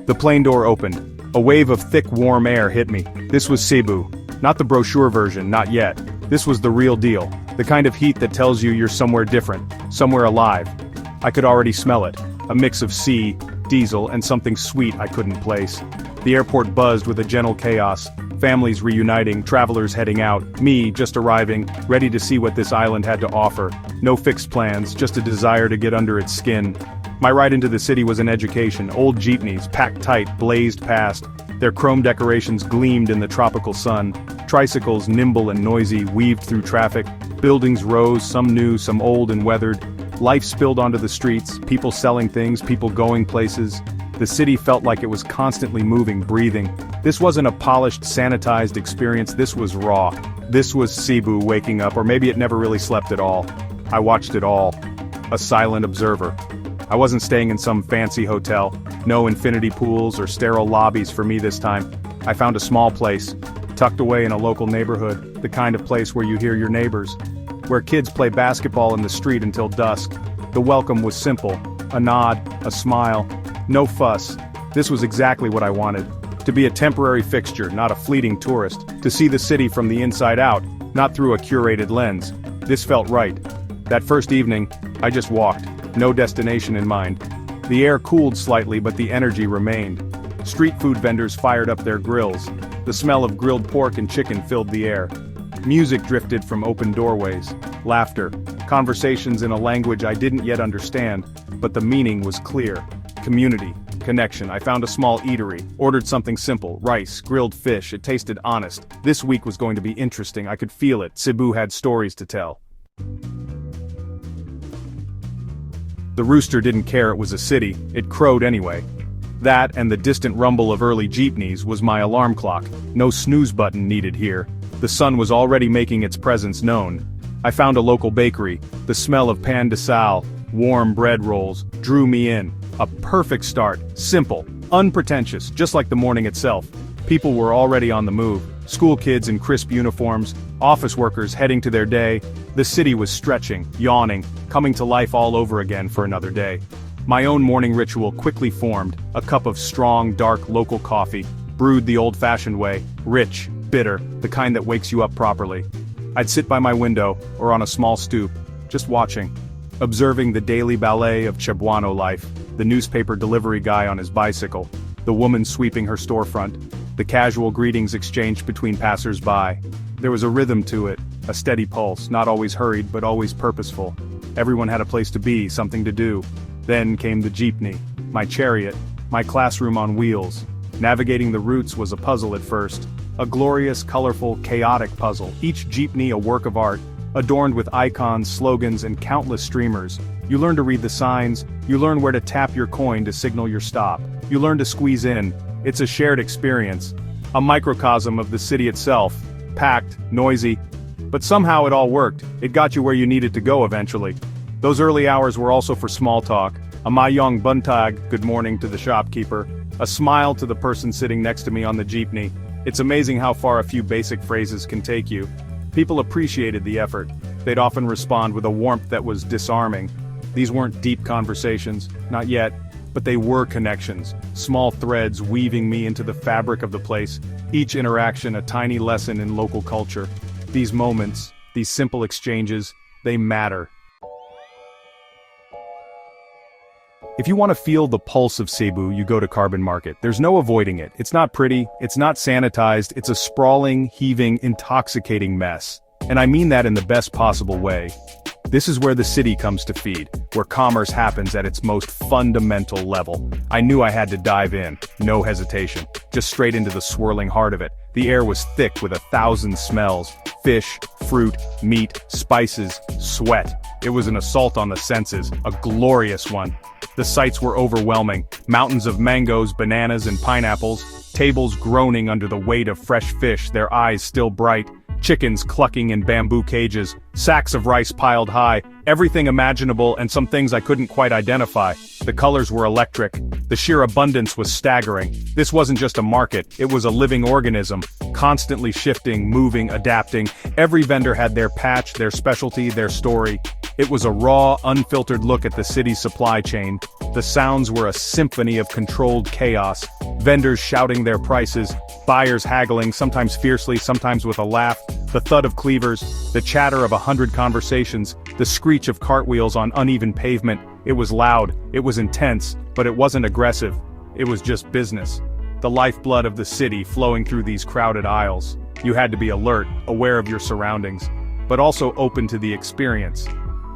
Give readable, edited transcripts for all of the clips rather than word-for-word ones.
The plane door opened. A wave of thick, warm air hit me. This was Cebu. Not the brochure version, not yet. This was the real deal. The kind of heat that tells you you're somewhere different, somewhere alive. I could already smell it. A mix of sea, diesel, and something sweet I couldn't place. The airport buzzed with a gentle chaos. Families reuniting, travelers heading out, me just arriving, ready to see what this island had to offer. No fixed plans, just a desire to get under its skin. My ride into the city was an education. Old jeepneys, packed tight, blazed past. Their chrome decorations gleamed in the tropical sun. Tricycles, nimble and noisy, weaved through traffic. Buildings rose, some new, some old and weathered. Life spilled onto the streets, people selling things, people going places. The city felt like it was constantly moving, breathing. This wasn't a polished, sanitized experience, this was raw. This was Cebu waking up, or maybe it never really slept at all. I watched it all. A silent observer. I wasn't staying in some fancy hotel. No infinity pools or sterile lobbies for me this time. I found a small place, tucked away in a local neighborhood, the kind of place where you hear your neighbors. Where kids play basketball in the street until dusk. The welcome was simple. A nod, a smile. No fuss. This was exactly what I wanted. To be a temporary fixture, not a fleeting tourist. To see the city from the inside out, not through a curated lens. This felt right. That first evening, I just walked. No destination in mind. The air cooled slightly, but the energy remained. Street food vendors fired up their grills. The smell of grilled pork and chicken filled the air. Music drifted from open doorways. Laughter. Conversations in a language I didn't yet understand, but the meaning was clear. Community. Connection. I found a small eatery. Ordered something simple. Rice, grilled fish. It tasted honest. This week was going to be interesting. I could feel it. Cebu had stories to tell. The rooster didn't care it was a city. It crowed anyway. That and the distant rumble of early jeepneys was my alarm clock. No snooze button needed here. The sun was already making its presence known. I found a local bakery. The smell of pan de sal, warm bread rolls, drew me in. A perfect start, simple, unpretentious, just like the morning itself. People were already on the move. School kids in crisp uniforms, office workers heading to their day. The city was stretching, yawning, coming to life all over again for another day. My own morning ritual quickly formed. A cup of strong, dark local coffee, brewed the old-fashioned way, rich, bitter, the kind that wakes you up properly. I'd sit by my window, or on a small stoop, just watching. Observing the daily ballet of Cebuano life, the newspaper delivery guy on his bicycle, the woman sweeping her storefront, the casual greetings exchanged between passers-by. There was a rhythm to it, a steady pulse, not always hurried but always purposeful. Everyone had a place to be, something to do. Then came the jeepney, my chariot, my classroom on wheels. Navigating the routes was a puzzle at first. A glorious, colorful, chaotic puzzle, each jeepney a work of art, adorned with icons, slogans, and countless streamers. You learn to read the signs, you learn where to tap your coin to signal your stop. You learn to squeeze in. It's a shared experience. A microcosm of the city itself. Packed, noisy. But somehow it all worked. It got you where you needed to go eventually. Those early hours were also for small talk. A mayong buntag, good morning to the shopkeeper. A smile to the person sitting next to me on the jeepney. It's amazing how far a few basic phrases can take you. People appreciated the effort. They'd often respond with a warmth that was disarming. These weren't deep conversations, not yet, but they were connections, small threads weaving me into the fabric of the place, each interaction a tiny lesson in local culture. These moments, these simple exchanges, they matter. If you want to feel the pulse of Cebu, you go to Carbon Market. There's no avoiding it. It's not pretty, it's not sanitized, it's a sprawling, heaving, intoxicating mess. And I mean that in the best possible way. This is where the city comes to feed, where commerce happens at its most fundamental level. I knew I had to dive in, no hesitation, just straight into the swirling heart of it. The air was thick with 1,000 smells: fish, fruit, meat, spices, sweat. It was an assault on the senses, a glorious one. The sights were overwhelming: mountains of mangoes, bananas, and pineapples, tables groaning under the weight of fresh fish, their eyes still bright, chickens clucking in bamboo cages, sacks of rice piled high, everything imaginable and some things I couldn't quite identify. The colors were electric. The sheer abundance was staggering. This wasn't just a market, it was a living organism, constantly shifting, moving, adapting. Every vendor had their patch, their specialty, their story. It was a raw, unfiltered look at the city's supply chain. The sounds were a symphony of controlled chaos, vendors shouting their prices, buyers haggling, sometimes fiercely, sometimes with a laugh, the thud of cleavers, the chatter of 100 conversations, the screech of cartwheels on uneven pavement. It was loud, it was intense, but it wasn't aggressive. It was just business. The lifeblood of the city flowing through these crowded aisles. You had to be alert, aware of your surroundings, but also open to the experience.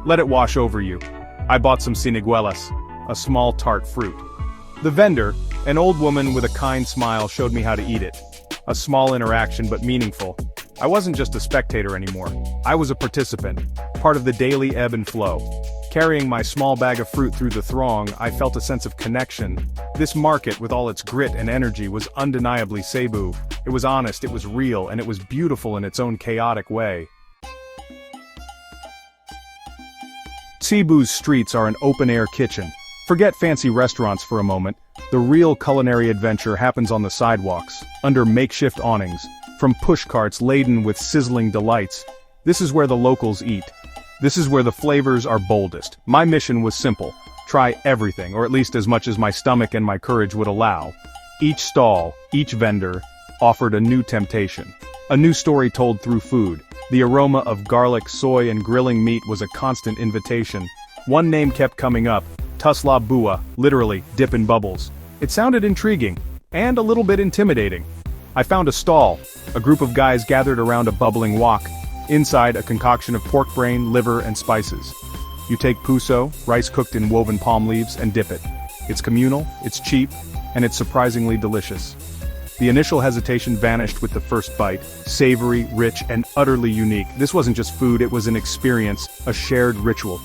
Let it wash over you. I bought some siniguelas, a small tart fruit. The vendor, an old woman with a kind smile, showed me how to eat it. A small interaction but meaningful. I wasn't just a spectator anymore. I was a participant, part of the daily ebb and flow. Carrying my small bag of fruit through the throng, I felt a sense of connection. This market, with all its grit and energy, was undeniably Cebu. It was honest, it was real, and it was beautiful in its own chaotic way. Cebu's streets are an open-air kitchen. Forget fancy restaurants for a moment. The real culinary adventure happens on the sidewalks, under makeshift awnings, from pushcarts laden with sizzling delights. This is where the locals eat. This is where the flavors are boldest. My mission was simple: try everything, or at least as much as my stomach and my courage would allow. Each stall, each vendor, offered a new temptation. A new story told through food. The aroma of garlic, soy, and grilling meat was a constant invitation. One name kept coming up: Tusla Bua, literally, dip in bubbles. It sounded intriguing, and a little bit intimidating. I found a stall. A group of guys gathered around a bubbling wok. Inside, a concoction of pork brain, liver, and spices. You take puso, rice cooked in woven palm leaves, and dip it. It's communal, it's cheap, and it's surprisingly delicious. The initial hesitation vanished with the first bite, savory, rich, and utterly unique. This wasn't just food, it was an experience, a shared ritual.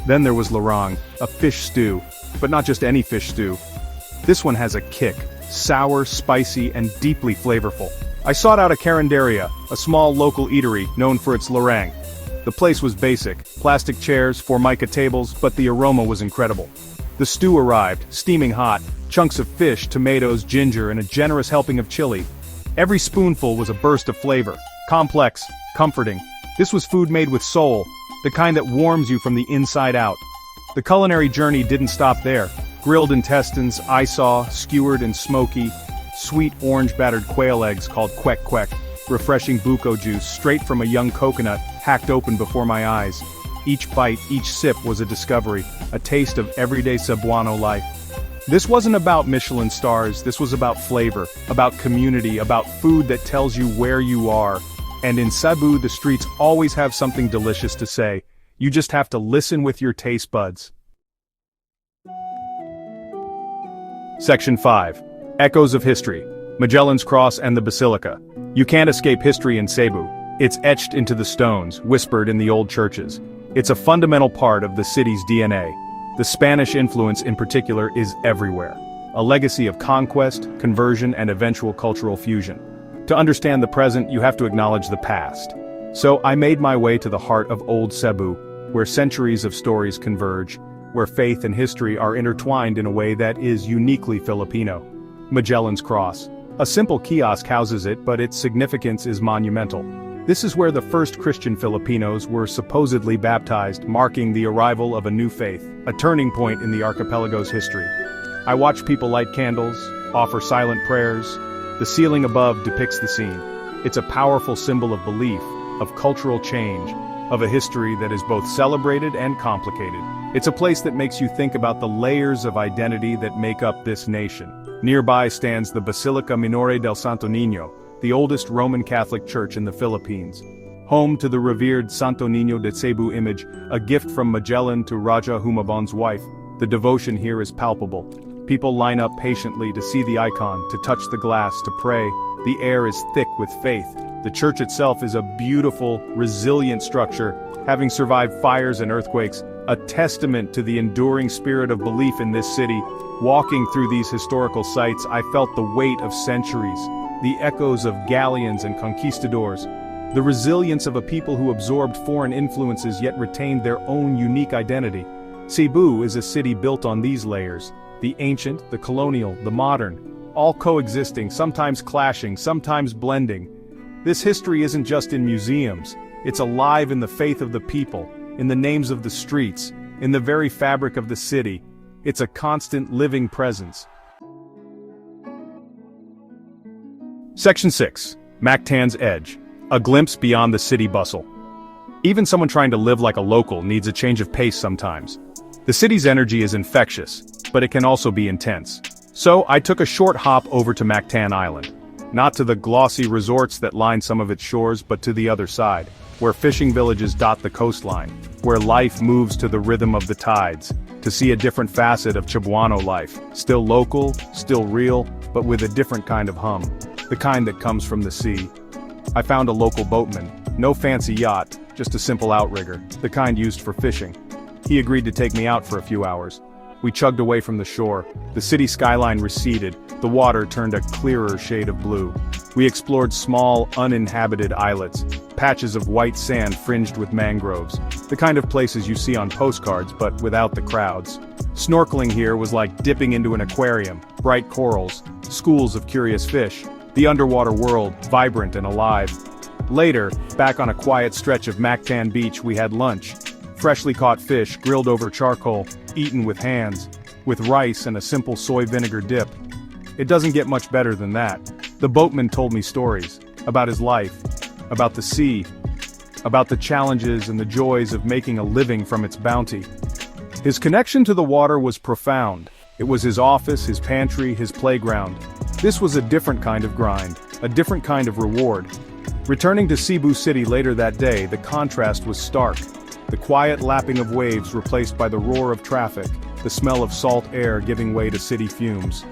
Then there was larang, a fish stew, but not just any fish stew. This one has a kick, sour, spicy, and deeply flavorful. I sought out a carinderia, a small local eatery known for its larang. The place was basic, plastic chairs, formica tables, but the aroma was incredible. The stew arrived, steaming hot, chunks of fish, tomatoes, ginger, and a generous helping of chili. Every spoonful was a burst of flavor, complex, comforting. This was food made with soul, the kind that warms you from the inside out. The culinary journey didn't stop there. Grilled intestines, I saw, skewered and smoky, sweet orange-battered quail eggs called kwek kwek, refreshing buko juice straight from a young coconut hacked open before my eyes. Each bite, each sip was a discovery, a taste of everyday Cebuano life. This wasn't about Michelin stars, this was about flavor, about community, about food that tells you where you are. And in Cebu, the streets always have something delicious to say. You just have to listen with your taste buds. Section 5. Echoes of History. Magellan's Cross and the Basilica. You can't escape history in Cebu. It's etched into the stones, whispered in the old churches. It's a fundamental part of the city's DNA. The Spanish influence in particular is everywhere. A legacy of conquest, conversion, and eventual cultural fusion. To understand the present, you have to acknowledge the past. So I made my way to the heart of old Cebu, where centuries of stories converge, where faith and history are intertwined in a way that is uniquely Filipino. Magellan's Cross. A simple kiosk houses it, but its significance is monumental. This is where the first Christian Filipinos were supposedly baptized, marking the arrival of a new faith, a turning point in the archipelago's history. I watched people light candles, offer silent prayers. The ceiling above depicts the scene. It's a powerful symbol of belief, of cultural change, of a history that is both celebrated and complicated. It's a place that makes you think about the layers of identity that make up this nation. Nearby stands the Basilica Minore del Santo Niño, the oldest Roman Catholic church in the Philippines. Home to the revered Santo Niño de Cebu image, a gift from Magellan to Raja Humabon's wife. The devotion here is palpable. People line up patiently to see the icon, to touch the glass, to pray. The air is thick with faith. The church itself is a beautiful, resilient structure, having survived fires and earthquakes, a testament to the enduring spirit of belief in this city. Walking through these historical sites, I felt the weight of centuries, the echoes of galleons and conquistadors, the resilience of a people who absorbed foreign influences yet retained their own unique identity. Cebu is a city built on these layers, the ancient, the colonial, the modern, all coexisting, sometimes clashing, sometimes blending. This history isn't just in museums, it's alive in the faith of the people, in the names of the streets, in the very fabric of the city. It's a constant living presence. Section 6. Mactan's Edge. A glimpse beyond the city bustle. Even someone trying to live like a local needs a change of pace sometimes. The city's energy is infectious, but it can also be intense. So I took a short hop over to Mactan Island. Not to the glossy resorts that line some of its shores, but to the other side, where fishing villages dot the coastline, where life moves to the rhythm of the tides, to see a different facet of Cebuano life, still local, still real, but with a different kind of hum, the kind that comes from the sea. I found a local boatman, no fancy yacht, just a simple outrigger, the kind used for fishing. He agreed to take me out for a few hours. We chugged away from the shore, the city skyline receded, the water turned a clearer shade of blue. We explored small, uninhabited islets, patches of white sand fringed with mangroves, the kind of places you see on postcards but without the crowds. Snorkeling here was like dipping into an aquarium, bright corals, schools of curious fish, the underwater world vibrant and alive. Later, back on a quiet stretch of Mactan Beach, we had lunch. Freshly caught fish grilled over charcoal, eaten with hands, with rice and a simple soy vinegar dip. It doesn't get much better than that. The boatman told me stories about his life, about the sea, about the challenges and the joys of making a living from its bounty. His connection to the water was profound. It was his office, his pantry, his playground. This was a different kind of grind, a different kind of reward. Returning to Cebu City later that day, the contrast was stark. The quiet lapping of waves replaced by the roar of traffic, the smell of salt air giving way to city fumes.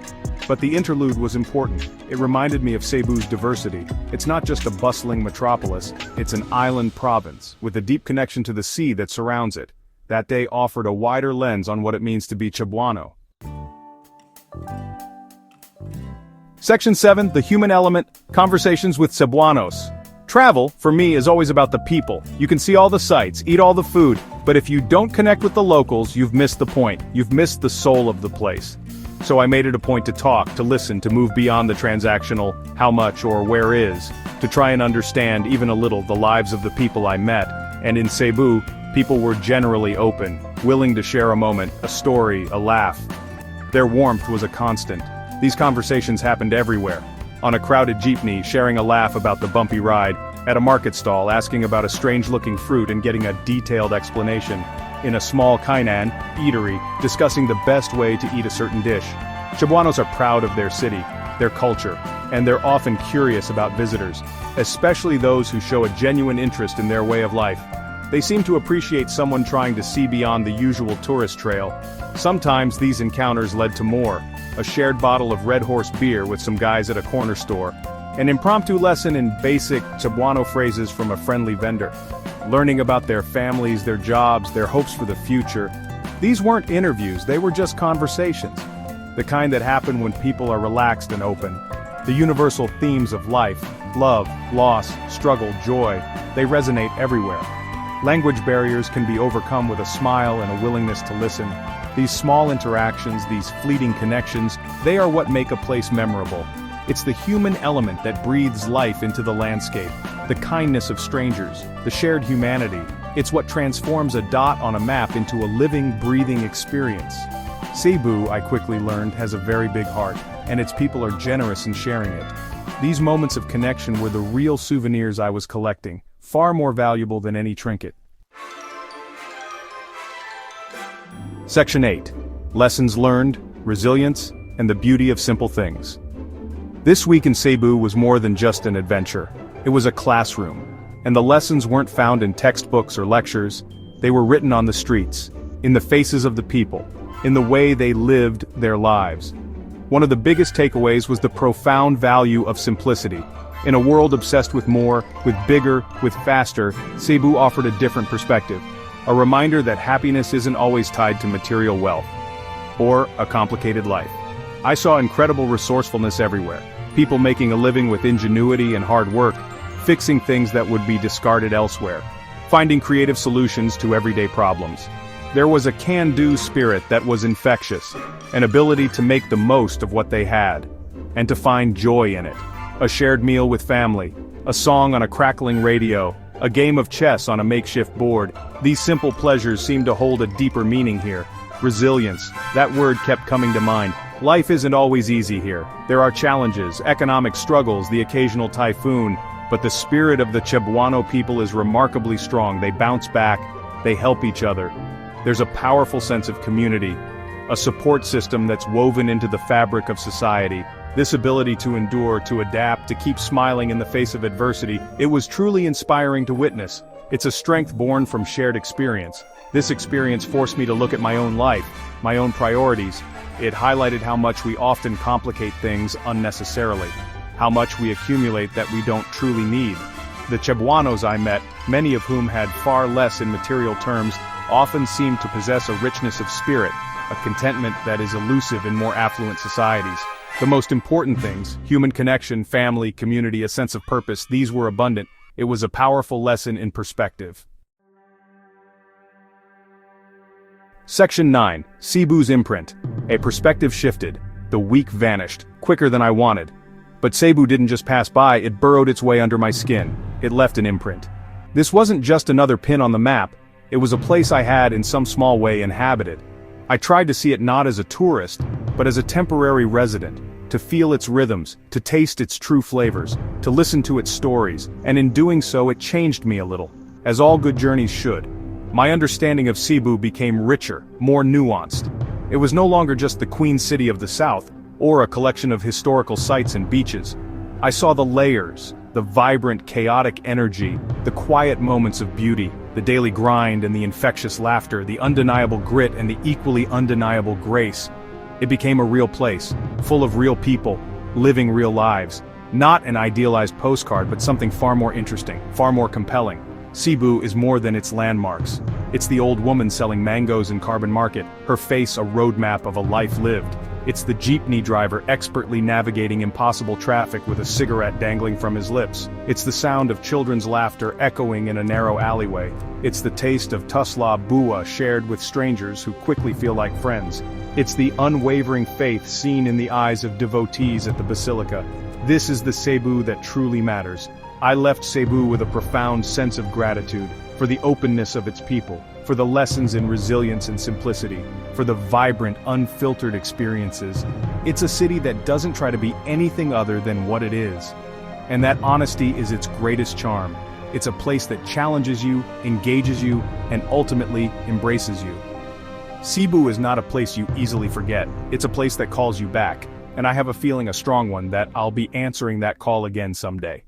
But the interlude was important. It reminded me of Cebu's diversity. It's not just a bustling metropolis, it's an island province, with a deep connection to the sea that surrounds it. That day offered a wider lens on what it means to be Cebuano. Section 7, The Human Element, Conversations with Cebuanos. Travel, for me, is always about the people. You can see all the sights, eat all the food, but if you don't connect with the locals, you've missed the point. You've missed the soul of the place. So I made it a point to talk, to listen, to move beyond the transactional, how much or where is, to try and understand even a little the lives of the people I met. And in Cebu, people were generally open, willing to share a moment, a story, a laugh. Their warmth was a constant. These conversations happened everywhere. On a crowded jeepney, sharing a laugh about the bumpy ride, at a market stall, asking about a strange-looking fruit and getting a detailed explanation, in a small kainan, eatery, discussing the best way to eat a certain dish. Cebuanos are proud of their city, their culture, and they're often curious about visitors, especially those who show a genuine interest in their way of life. They seem to appreciate someone trying to see beyond the usual tourist trail. Sometimes these encounters led to more. A shared bottle of Red Horse beer with some guys at a corner store, an impromptu lesson in basic Cebuano phrases from a friendly vendor, learning about their families, their jobs, their hopes for the future. These weren't interviews, they were just conversations. The kind that happen when people are relaxed and open. The universal themes of life, love, loss, struggle, joy, they resonate everywhere. Language barriers can be overcome with a smile and a willingness to listen. These small interactions, these fleeting connections, they are what make a place memorable. It's the human element that breathes life into the landscape, the kindness of strangers, the shared humanity. It's what transforms a dot on a map into a living, breathing experience. Cebu, I quickly learned, has a very big heart, and its people are generous in sharing it. These moments of connection were the real souvenirs I was collecting, far more valuable than any trinket. Section 8. Lessons learned, resilience, and the beauty of simple things. This week in Cebu was more than just an adventure. It was a classroom. And the lessons weren't found in textbooks or lectures. They were written on the streets, in the faces of the people, in the way they lived their lives. One of the biggest takeaways was the profound value of simplicity. In a world obsessed with more, with bigger, with faster, Cebu offered a different perspective. A reminder that happiness isn't always tied to material wealth, or a complicated life. I saw incredible resourcefulness everywhere. People making a living with ingenuity and hard work, fixing things that would be discarded elsewhere, finding creative solutions to everyday problems. There was a can-do spirit that was infectious, an ability to make the most of what they had, and to find joy in it. A shared meal with family, a song on a crackling radio, a game of chess on a makeshift board. These simple pleasures seem to hold a deeper meaning here. Resilience, that word kept coming to mind. Life isn't always easy here. There are challenges, economic struggles, the occasional typhoon, but the spirit of the Cebuano people is remarkably strong. They bounce back, they help each other. There's a powerful sense of community, a support system that's woven into the fabric of society. This ability to endure, to adapt, to keep smiling in the face of adversity, it was truly inspiring to witness. It's a strength born from shared experience. This experience forced me to look at my own life, my own priorities. It highlighted how much we often complicate things unnecessarily, how much we accumulate that we don't truly need. The Cebuanos I met, many of whom had far less in material terms, often seemed to possess a richness of spirit, a contentment that is elusive in more affluent societies. The most important things, human connection, family, community, a sense of purpose, these were abundant. It was a powerful lesson in perspective. Section 9. Cebu's imprint. A perspective shifted. The week vanished, quicker than I wanted. But Cebu didn't just pass by, it burrowed its way under my skin. It left an imprint. This wasn't just another pin on the map, it was a place I had in some small way inhabited. I tried to see it not as a tourist, but as a temporary resident, to feel its rhythms, to taste its true flavors, to listen to its stories, and in doing so it changed me a little, as all good journeys should. My understanding of Cebu became richer, more nuanced. It was no longer just the Queen City of the South, or a collection of historical sites and beaches. I saw the layers, the vibrant, chaotic energy, the quiet moments of beauty, the daily grind and the infectious laughter, the undeniable grit and the equally undeniable grace. It became a real place, full of real people, living real lives. Not an idealized postcard, but something far more interesting, far more compelling. Cebu is more than its landmarks. It's the old woman selling mangoes in Carbon Market, her face a roadmap of a life lived. It's the jeepney driver expertly navigating impossible traffic with a cigarette dangling from his lips. It's the sound of children's laughter echoing in a narrow alleyway. It's the taste of tusla bua shared with strangers who quickly feel like friends. It's the unwavering faith seen in the eyes of devotees at the basilica. This is the Cebu that truly matters. I left Cebu with a profound sense of gratitude for the openness of its people, for the lessons in resilience and simplicity, for the vibrant, unfiltered experiences. It's a city that doesn't try to be anything other than what it is. And that honesty is its greatest charm. It's a place that challenges you, engages you, and ultimately embraces you. Cebu is not a place you easily forget. It's a place that calls you back. And I have a feeling, a strong one, that I'll be answering that call again someday.